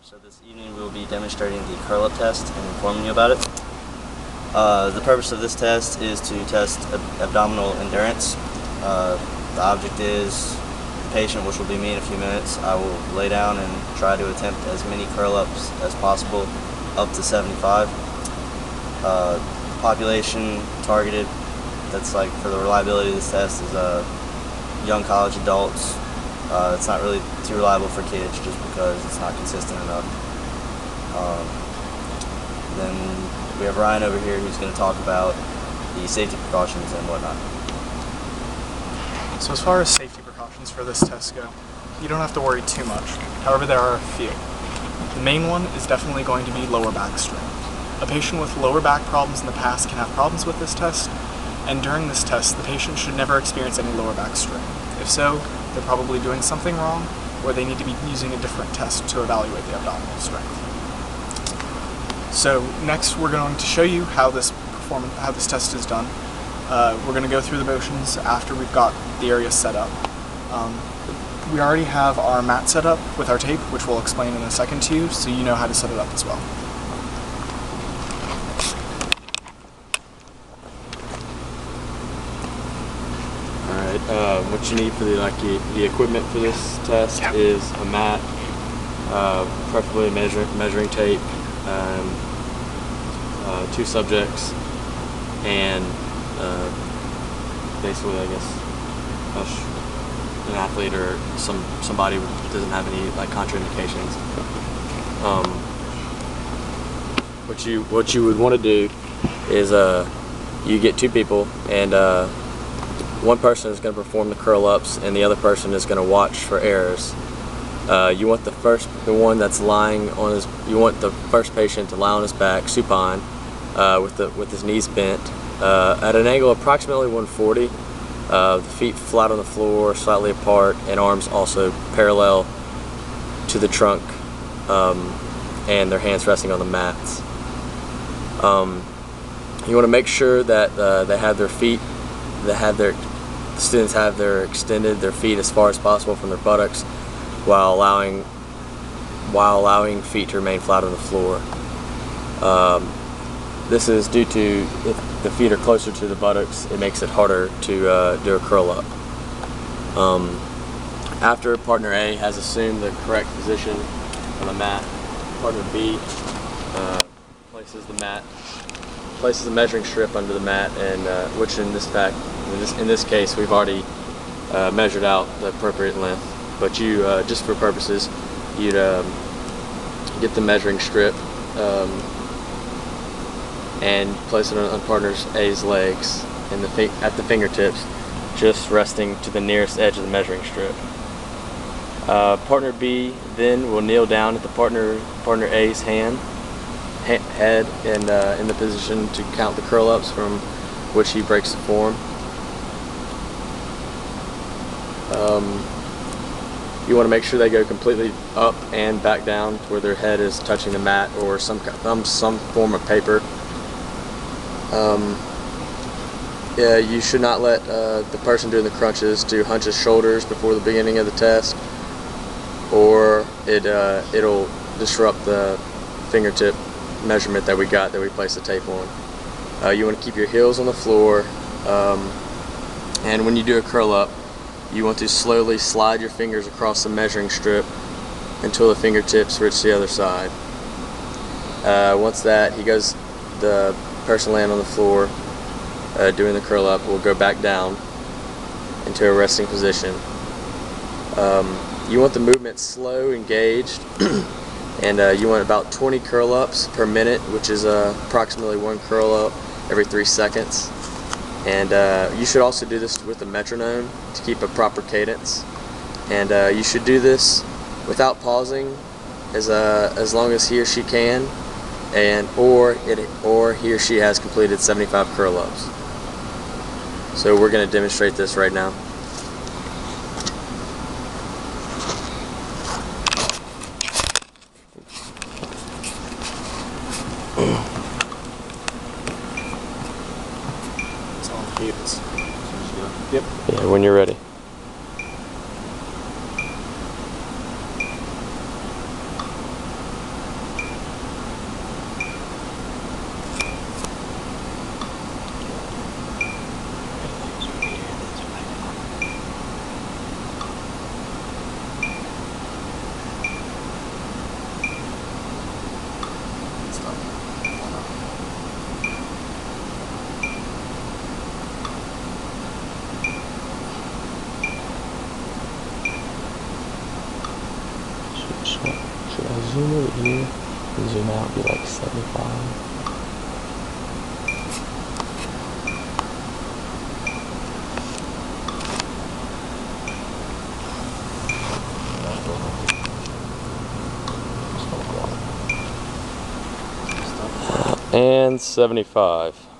So this evening we'll be demonstrating the curl-up test and informing you about it. The purpose of this test is to test abdominal endurance. The object is the patient, which will be me in a few minutes. I will lay down and try to attempt as many curl-ups as possible, up to 75. Population targeted, that's like for the reliability of this test, is young college adults. It's not really too reliable for kids just because it's not consistent enough. Then we have Ryan over here who's going to talk about the safety precautions and whatnot. So as far as safety precautions for this test go, you don't have to worry too much. However, there are a few. The main one is definitely going to be lower back strength. A patient with lower back problems in the past can have problems with this test, and during this test, the patient should never experience any lower back strain. If so, they're probably doing something wrong, or they need to be using a different test to evaluate the abdominal strength. So next, we're going to show you how this test is done. We're going to go through the motions after we've got the area set up. We already have our mat set up with our tape, which we'll explain in a second to you, so you know how to set it up as well. What you need for the equipment for this test is a mat, preferably a measuring tape, two subjects, and basically, I guess, an athlete or somebody who doesn't have any contraindications. What you would want to do is you get two people, and one person is going to perform the curl-ups and the other person is going to watch for errors. You want the first patient to lie on his back, supine, with his knees bent, at an angle approximately 140. The feet flat on the floor, slightly apart, and arms also parallel to the trunk, and their hands resting on the mats. You want to make sure that the students have extended their feet as far as possible from their buttocks, while allowing feet to remain flat on the floor. This is due to, if the feet are closer to the buttocks, it makes it harder to do a curl up. After partner A has assumed the correct position on the mat, partner B places the measuring strip under the mat, and which in this case we've already measured out the appropriate length. But you, just for purposes, you'd get the measuring strip and place it on partner A's legs and at the fingertips, just resting to the nearest edge of the measuring strip. Partner B then will kneel down at the partner A's head and in the position to count the curl-ups, from which he breaks the form. You want to make sure they go completely up and back down to where their head is touching the mat or some form of paper. You should not let the person doing the crunches hunch his shoulders before the beginning of the test, or it'll disrupt the fingertip measurement that we placed the tape on. You want to keep your heels on the floor, and when you do a curl up, you want to slowly slide your fingers across the measuring strip until the fingertips reach the other side. Once the person laying on the floor doing the curl up will go back down into a resting position. You want the movement slow, engaged, and you want about 20 curl ups per minute, which is approximately one curl up every 3 seconds. And you should also do this with a metronome to keep a proper cadence. And you should do this without pausing as long as he or she can, or he or she has completed 75 curl-ups. So we're going to demonstrate this right now. Yep. Yeah, when you're ready. Should I zoom over here and zoom out and be like 75? And 75.